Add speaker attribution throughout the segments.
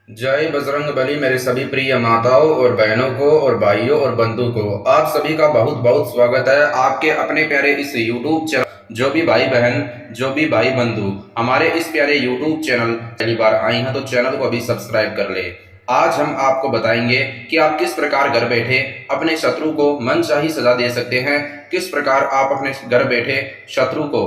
Speaker 1: जय बजरंग बली मेरे सभी प्रिय माताओं और बहनों को और भाइयों और बंधु को आप सभी का बहुत बहुत स्वागत है आपके अपने प्यारे इस YouTube चैनल। जो भी भाई बहन जो भी भाई बंधु हमारे इस प्यारे YouTube चैनल पहली बार आए हैं तो चैनल को अभी सब्सक्राइब कर ले। आज हम आपको बताएंगे कि आप किस प्रकार घर बैठे अपने शत्रु को मनचाही सजा दे सकते हैं, किस प्रकार आप अपने घर बैठे शत्रु को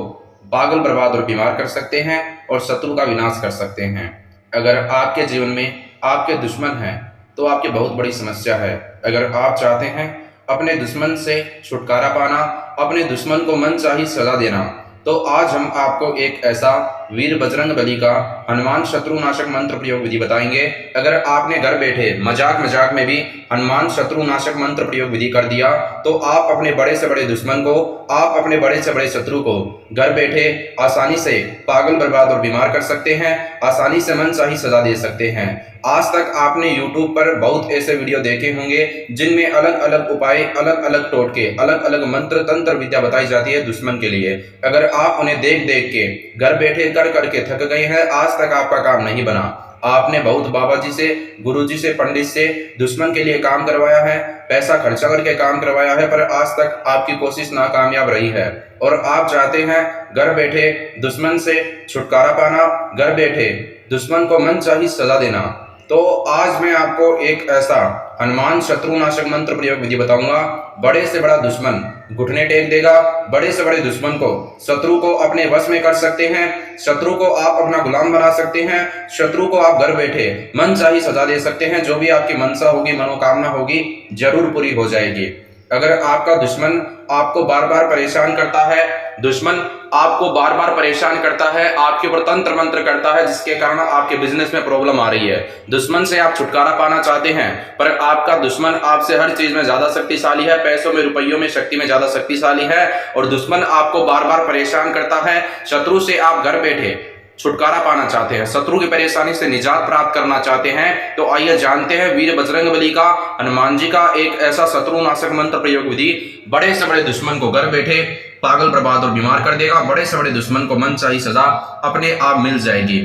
Speaker 1: पागल बर्बाद और बीमार कर सकते हैं और शत्रु का विनाश कर सकते हैं। अगर आपके जीवन में आपके दुश्मन हैं तो आपकी बहुत बड़ी समस्या है। अगर आप चाहते हैं अपने दुश्मन से छुटकारा पाना, अपने दुश्मन को मनचाही सजा देना, तो आज हम आपको एक ऐसा वीर बजरंग बली का हनुमान शत्रुनाशक मंत्र प्रयोग विधि बताएंगे। अगर आपने घर बैठे मजाक मजाक में भी हनुमान शत्रुनाशक मंत्र प्रयोग विधि कर दिया तो आप अपने बड़े से बड़े दुश्मन को, आप अपने बड़े से बड़े शत्रु को घर बैठे आसानी से पागल बर्बाद और बीमार कर सकते हैं, आसानी से मनचाही सजा दे सकते हैं। आज तक आपने YouTube पर बहुत ऐसे वीडियो देखे होंगे जिनमें अलग अलग उपाय, अलग अलग टोटके, अलग अलग मंत्र तंत्र विद्या बताई जाती है दुश्मन के लिए। अगर आप उन्हें देख देख के घर बैठे कर करके थक गए हैं, आज तक आपका काम नहीं बना, आपने बहुत बाबा जी से, गुरु जी से, पंडित से दुश्मन के लिए काम करवाया है, पैसा खर्चा करके काम करवाया है, पर आज तक आपकी कोशिश नाकामयाब रही है और आप चाहते हैं घर बैठे दुश्मन से छुटकारा पाना, घर बैठे दुश्मन को मनचाही सजा देना, तो आज मैं आपको एक ऐसा हनुमान शत्रुनाशक मंत्र प्रयोग विधि बताऊंगा। बड़े से बड़ा दुश्मन घुटने टेक देगा, बड़े से बड़े दुश्मन को, शत्रु को अपने वश में कर सकते हैं, शत्रु को आप अपना गुलाम बना सकते हैं, शत्रु को आप घर बैठे मनचाही सजा दे सकते हैं। जो भी आपकी मनसा होगी, मनोकामना होगी, जरूर पूरी हो जाएगी। अगर आपका दुश्मन आपको बार बार परेशान करता है, दुश्मन आपको बार बार परेशान करता है, आपके ऊपर तंत्र मंत्र करता है, जिसके कारण आपके बिजनेस में प्रॉब्लम आ रही है, दुश्मन से आप छुटकारा पाना चाहते हैं, पर आपका दुश्मन आपसे हर चीज में ज्यादा शक्तिशाली है, पैसों में, रुपयों में, शक्ति में ज्यादा शक्तिशाली है और दुश्मन आपको बार बार परेशान करता है, शत्रु से आप घर बैठे छुटकारा पाना चाहते हैं, शत्रु की परेशानी से निजात प्राप्त करना चाहते हैं, तो आइए जानते हैं वीर बजरंग बली का, हनुमान जी का एक ऐसा शत्रुनाशक मंत्र प्रयोग विधि। बड़े से बड़े दुश्मन को घर बैठे पागल बर्बाद और बीमार कर देगा, बड़े से बड़े दुश्मन को मनचाही सजा अपने आप मिल जाएगी।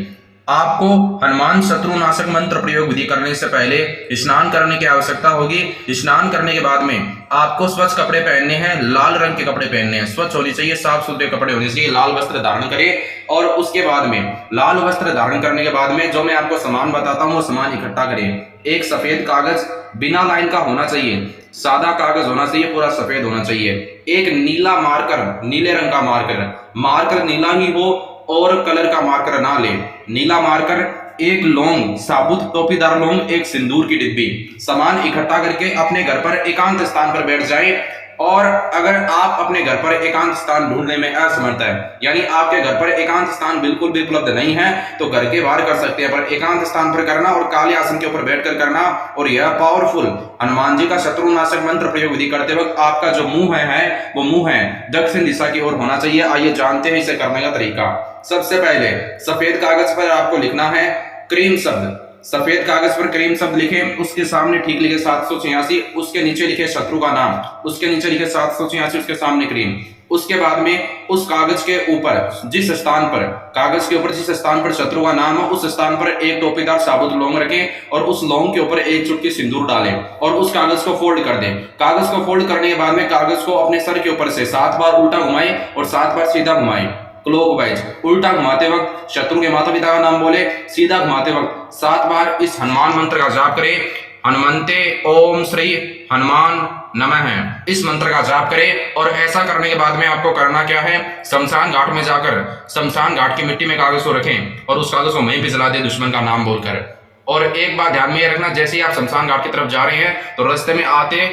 Speaker 1: आपको हनुमान शत्रुनाशक मंत्र प्रयोग विधि करने से पहले स्नान करने की आवश्यकता होगी। स्नान करने के बाद में आपको स्वच्छ कपड़े पहनने हैं, लाल रंग के कपड़े पहनने हैं, स्वच्छ होने चाहिए, साफ सुथरे कपड़े होने चाहिए, लाल वस्त्र धारण करें और उसके बाद में लाल वस्त्र धारण करने के बाद में जो मैं आपको सामान बताता हूँ वो सामान इकट्ठा करें। एक सफेद कागज बिना लाइन का होना चाहिए, सादा कागज होना चाहिए, पूरा सफेद होना चाहिए। एक नीला मार्कर, नीले रंग का मार्कर, मार्कर नीला ही हो और कलर का मार्कर ना ले, नीला मार्कर, एक लौंग, साबुत टोपीदार लौंग, एक सिंदूर की डिब्बी, सामान इकट्ठा करके अपने घर पर एकांत स्थान पर बैठ जाए। और अगर आप अपने घर पर एकांत स्थान ढूंढने में असमर्थ है, यानी आपके घर पर एकांत स्थान बिल्कुल भी उपलब्ध नहीं है, तो घर के बाहर कर सकते हैं, पर एकांत स्थान पर करना और काले आसन के ऊपर बैठकर करना। और यह पावरफुल हनुमान जी का शत्रुनाशक मंत्र प्रयोग विधि करते वक्त आपका जो मुंह है वो मुंह है दक्षिण दिशा की ओर होना चाहिए। आइए जानते हैं इसे करने का तरीका। सबसे पहले सफेद कागज पर आपको लिखना है क्रीम शब्द, सफेद कागज पर क्रीम शब्द लिखें, उसके सामने ठीक लिखे 786, उसके नीचे लिखे शत्रु का नाम, उसके नीचे लिखे 786, उसके सामने क्रीम। उसके बाद में उस कागज के ऊपर जिस स्थान पर, कागज के ऊपर जिस स्थान पर शत्रु का नाम है उस स्थान पर एक टोपीदार साबुत लौंग रखें और उस लौंग के ऊपर एक चुटकी सिंदूर डालें और उस कागज को फोल्ड कर दें। कागज को फोल्ड करने के बाद में कागज को अपने सर के ऊपर से 7 बार उल्टा घुमाएं और 7 बार सीधा घुमाएं, क्लॉकवाइज। उल्टा घुमाते वक्त शत्रु के माता पिता का नाम बोले, सीधा घुमाते वक्त 7 बार इस हनुमान मंत्र का जाप करें। हनुमंते ओम श्री हनुमान नमः, इस मंत्र का जाप करें। और ऐसा करने के बाद में आपको करना क्या है, शमशान घाट में जाकर शमशान घाट की मिट्टी में कागज को रखें और उस कागज को वहीं पे जला दें दुश्मन का नाम बोलकर। और एक बात ध्यान में ये रखना, जैसे ही आप शमशान घाट की तरफ जा रहे हैं तो रास्ते में आते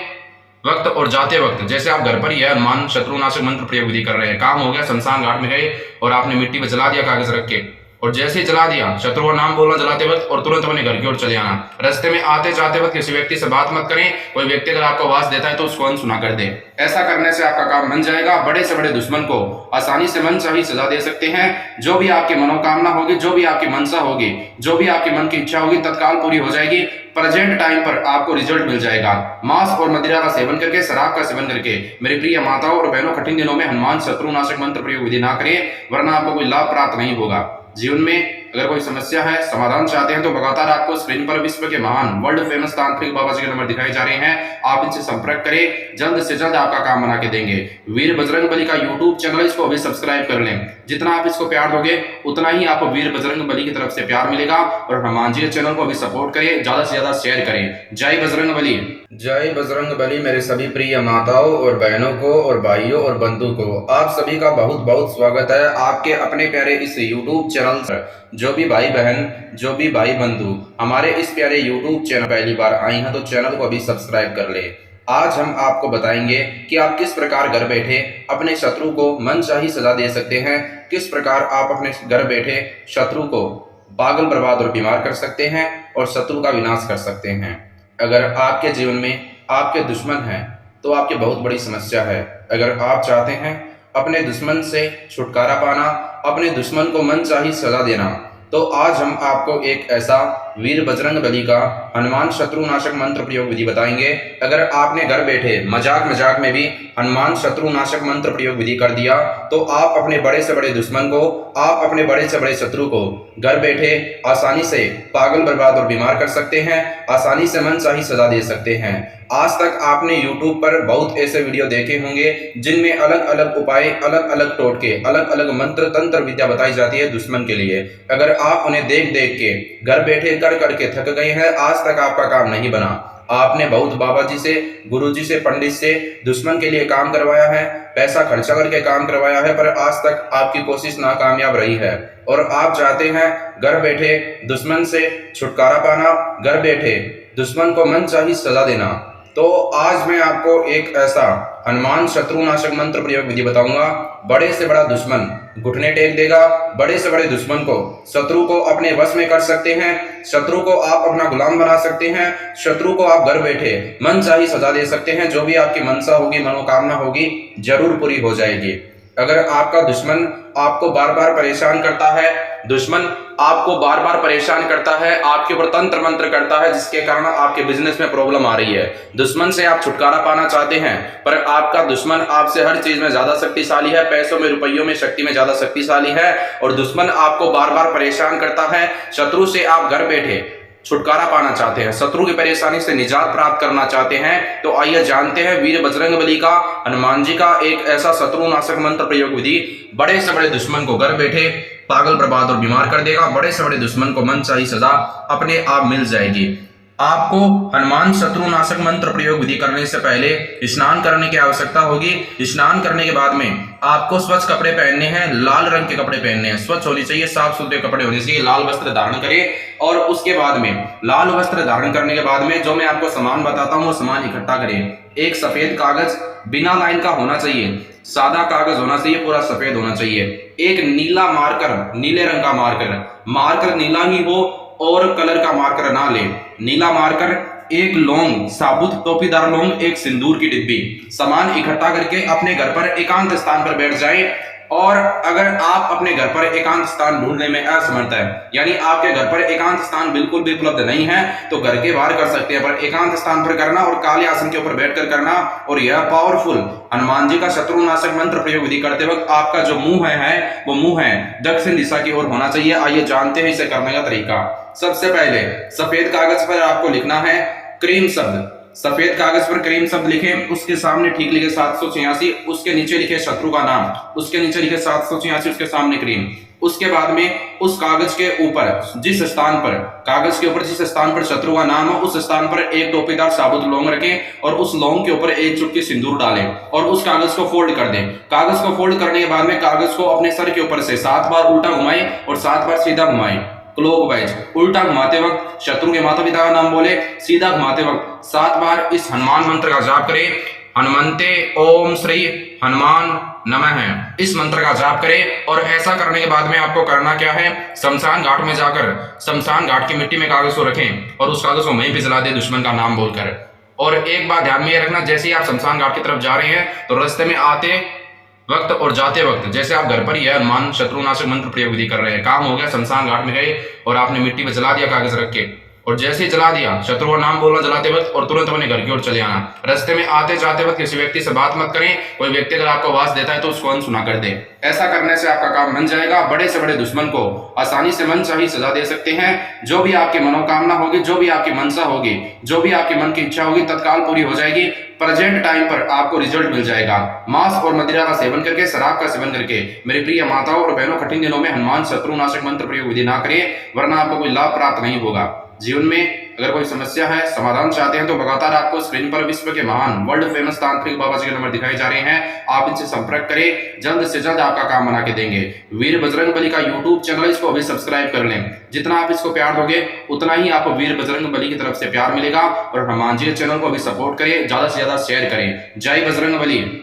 Speaker 1: वक्त और जाते वक्त जैसे आप घर पर ही है हनुमान शत्रुनाशक मंत्र प्रयोग विधि कर रहे हैं, काम हो गया, शमशान घाट में गए और आपने मिट्टी में जला दिया कागज रख के, और जैसे ही जला दिया शत्रु का नाम बोलना जलाते वक्त और तुरंत अपने घर की ओर चले आना। रास्ते में आते जाते वक्त किसी व्यक्ति से बात मत करें, कोई व्यक्ति अगर आपको आवाज देता है तो उसको अनसुना कर दे। ऐसा करने से आपका काम बन जाएगा, बड़े से बड़े दुश्मन को आसानी से मनचाही सजा दे सकते हैं। जो भी आपकी मनोकामना होगी, जो भी आपकी मनसा होगी, जो भी आपके मन की इच्छा होगी तत्काल पूरी हो जाएगी। प्रेजेंट टाइम पर आपको रिजल्ट मिल जाएगा। मांस और मदिरा का सेवन करके, शराब का सेवन करके मेरी प्रिय माताओं और बहनों कठिन दिनों में हनुमान शत्रुनाशक मंत्र प्रयोग विधि ना करें, वरना आपको कोई लाभ प्राप्त नहीं होगा। जीवन में अगर कोई समस्या है, समाधान चाहते हैं तो लगातार आपको स्क्रीन पर विश्व के महान वर्ल्ड फेमस तांत्रिक बाबा जी के नंबर दिखाए जा रहे हैं। आप इनसे संपर्क करें, जल्द से जल्द आपका काम बना के देंगे। वीर बजरंग बली का यूट्यूब चैनल, इसको अभी सब्सक्राइब कर लें। जितना आप इसको प्यार दोगे उतना ही आपको वीर बजरंग बली की तरफ से प्यार मिलेगा। और हनुमान जी के चैनल को अभी सपोर्ट करें, ज्यादा से ज्यादा शेयर करें। जय बजरंग बली। जय बजरंग बली। मेरे सभी प्रिय माताओं और बहनों को और भाइयों और बंधु को आप सभी का बहुत बहुत स्वागत है आपके अपने प्यारे इस YouTube चैनल पर। जो भी भाई बहन, जो भी भाई बंधु हमारे इस प्यारे YouTube चैनल पहली बार आई हैं तो चैनल को अभी सब्सक्राइब कर ले। आज हम आपको बताएंगे कि आप किस प्रकार घर बैठे अपने शत्रु को मनचाही सजा दे सकते हैं, किस प्रकार आप अपने घर बैठे शत्रु को पागल, बर्बाद और बीमार कर सकते हैं और शत्रु का विनाश कर सकते हैं। अगर आपके जीवन में आपके दुश्मन हैं तो आपकी बहुत बड़ी समस्या है। अगर आप चाहते हैं अपने दुश्मन से छुटकारा पाना, अपने दुश्मन को मनचाही सजा देना, तो आज हम आपको एक ऐसा वीर बजरंग बली का हनुमान शत्रुनाशक मंत्र प्रयोग विधि बताएंगे। अगर आपने घर बैठे मजाक में भी हनुमान शत्रुनाशक मंत्र प्रयोग विधि कर दिया तो आप अपने बड़े से बड़े दुश्मन को, आप अपने बड़े से बड़े शत्रु को घर बैठे आसानी से पागल, बर्बाद और बीमार कर सकते हैं, आसानी से मनचाही सजा दे सकते हैं। आज तक आपने YouTube पर बहुत ऐसे वीडियो देखे होंगे जिनमें अलग अलग उपाय, अलग अलग टोटके, अलग अलग मंत्र तंत्र विद्या बताई जाती है दुश्मन के लिए। अगर आप उन्हें देख देख के घर बैठे कर करके थक गए हैं, आज तक आपका काम नहीं बना, आपने बहुत बाबा जी से, गुरु जी से, पंडित से दुश्मन के लिए काम करवाया है, पैसा खर्चा करके काम करवाया है, पर आज तक आपकी कोशिश नाकामयाब रही है और आप चाहते हैं घर बैठे दुश्मन से छुटकारा पाना, घर बैठे दुश्मन को मनचाही सजा देना, तो आज मैं आपको एक ऐसा हनुमान शत्रुनाशक मंत्र प्रयोग विधि बताऊंगा। बड़े से बड़ा दुश्मन घुटने टेक देगा, बड़े से बड़े दुश्मन को, शत्रु को अपने वश में कर सकते हैं, शत्रु को आप अपना गुलाम बना सकते हैं, शत्रु को आप घर बैठे मनचाही सजा दे सकते हैं। जो भी आपकी मनसा होगी, मनोकामना होगी, जरूर पूरी हो जाएगी। अगर आपका दुश्मन आपको बार बार परेशान करता है, दुश्मन आपको बार बार परेशान करता है, आपके ऊपर तंत्र मंत्र करता है, जिसके कारण आपके बिजनेस में प्रॉब्लम आ रही है, दुश्मन से आप छुटकारा पाना चाहते हैं, पर आपका दुश्मन आपसे हर चीज में ज्यादा शक्तिशाली है, पैसों में, रुपयों में, शक्ति में ज्यादा शक्तिशाली है और दुश्मन आपको बार बार परेशान करता है, शत्रु से आप घर बैठे छुटकारा पाना चाहते हैं, शत्रु की परेशानी से निजात प्राप्त करना चाहते हैं, तो आइए जानते हैं वीर बजरंग बली का, हनुमान जी का एक ऐसा शत्रुनाशक मंत्र प्रयोग विधि। बड़े से बड़े दुश्मन को घर बैठे पागल, बर्बाद और बीमार कर देगा, बड़े से बड़े दुश्मन को मनचाही सजा अपने आप मिल जाएगी। आपको हनुमान शत्रुनाशक मंत्र प्रयोग विधि करने से पहले स्नान करने की आवश्यकता होगी। स्नान करने के बाद में आपको स्वच्छ कपड़े पहनने हैं, लाल रंग के कपड़े पहनने हैं, स्वच्छ होनी चाहिए, साफ सुथरे कपड़े होने चाहिए, लाल वस्त्र धारण करें। और उसके बाद में लाल वस्त्र धारण करने के बाद में जो मैं आपको सामान बताता हूँ वो सामान इकट्ठा करें। एक सफेद कागज बिना लाइन का होना चाहिए, सादा कागज होना चाहिए, पूरा सफेद होना चाहिए। एक नीला मार्कर, नीले रंग का मार्कर नीला ही हो और कलर का मार्कर ना ले, नीला मार्कर, एक लौंग, साबुत टोपीदार लौंग, एक सिंदूर की डिब्बी, सामान इकट्ठा करके अपने घर पर एकांत स्थान पर बैठ जाएं। और अगर आप अपने घर पर एकांत स्थान ढूंढने में असमर्थ है, यानी आपके घर पर एकांत स्थान बिल्कुल भी उपलब्ध नहीं है, तो घर के बाहर कर सकते हैं, पर एकांत स्थान पर करना और काले आसन के ऊपर बैठकर करना। और यह पावरफुल हनुमान जी का शत्रुनाशक मंत्र प्रयोग विधि करते वक्त आपका जो मुंह है वो मुंह है दक्षिण दिशा की ओर होना चाहिए। आइए जानते हैं इसे करने का तरीका। सबसे पहले सफेद कागज पर आपको लिखना है क्रीम शब्द, सफेद कागज पर क्रीम शब्द लिखें, उसके सामने ठीक लिखे 786, उसके नीचे लिखे शत्रु का नाम, उसके नीचे लिखे 786, उसके सामने क्रीम। उसके बाद में उस कागज के ऊपर जिस स्थान पर, कागज के ऊपर जिस स्थान पर शत्रु का नाम हो उस स्थान पर एक टोपीदार साबुत लौंग रखें और उस लौंग के ऊपर एक चुटकी सिंदूर डालें और उस कागज को फोल्ड कर दें। कागज को फोल्ड करने के बाद में कागज को अपने सर के ऊपर से 7 बार उल्टा घुमाएं और 7 बार सीधा घुमाएं। क्लॉकवाइज उल्टा घुमाते वक्त शत्रु के माता पिता का नाम बोले, सीधा घुमाते वक्त 7 बार इस हनुमान मंत्र का जाप करें। हनुमंते ओम श्री हनुमान नमः, इस मंत्र का जाप करें। और ऐसा करने के बाद में आपको करना क्या है, शमशान घाट में जाकर शमशान घाट की मिट्टी में कागज को रखें और उस कागज को वहीं पे जला दे दुश्मन का नाम बोलकर। और एक बात ध्यान में रखना, जैसे ही आप शमशान घाट की तरफ जा रहे हैं तो रास्ते में आते वक्त और जाते वक्त जैसे आप घर पर ही है हनुमान शत्रुनाशक मंत्र प्रयोग विधि कर रहे हैं, काम हो गया, शमशान घाट में गए और आपने मिट्टी में जला दिया कागज रख के, और जैसे ही जला दिया, शत्रु का नाम बोलना जलाते वक्त और तुरंत अपने घर की ओर चले आना। रास्ते में आते जाते वक्त किसी व्यक्ति से बात मत करें। कोई व्यक्ति अगर आपको आवाज देता है तो उसको अनसुना कर दे। ऐसा करने से आपका काम बन जाएगा। बड़े से बड़े दुश्मन को आसानी से मनचाही सजा दे सकते हैं। जो भी आपकी मनोकामना होगी, जो भी आपकी मनसा होगी, जो भी आपकी मन की इच्छा होगी, तत्काल पूरी हो जाएगी। प्रेजेंट टाइम पर आपको रिजल्ट मिल जाएगा। मांस और मदिरा का सेवन करके, शराब का सेवन करके मेरी प्रिय माताओं और बहनों, कठिन दिनों में हनुमान शत्रुनाशक मंत्र प्रयोग विधि ना करें, वरना आपको कोई लाभ प्राप्त नहीं होगा। जीवन में अगर कोई समस्या है, समाधान चाहते हैं, तो लगातार आपको स्क्रीन पर विश्व के महान वर्ल्ड फेमस तांत्रिक बाबा जी के नंबर दिखाए जा रहे हैं। आप इनसे संपर्क करें, जल्द से जल्द आपका काम बना के देंगे। वीर बजरंग बली का यूट्यूब चैनल, इसको अभी सब्सक्राइब कर लें। जितना आप इसको प्यार दोगे उतना ही आपको वीर बजरंग बली की तरफ से प्यार मिलेगा। और हनुमान जी के चैनल को अभी सपोर्ट करें, ज्यादा से ज्यादा शेयर करें। जय बजरंग बली।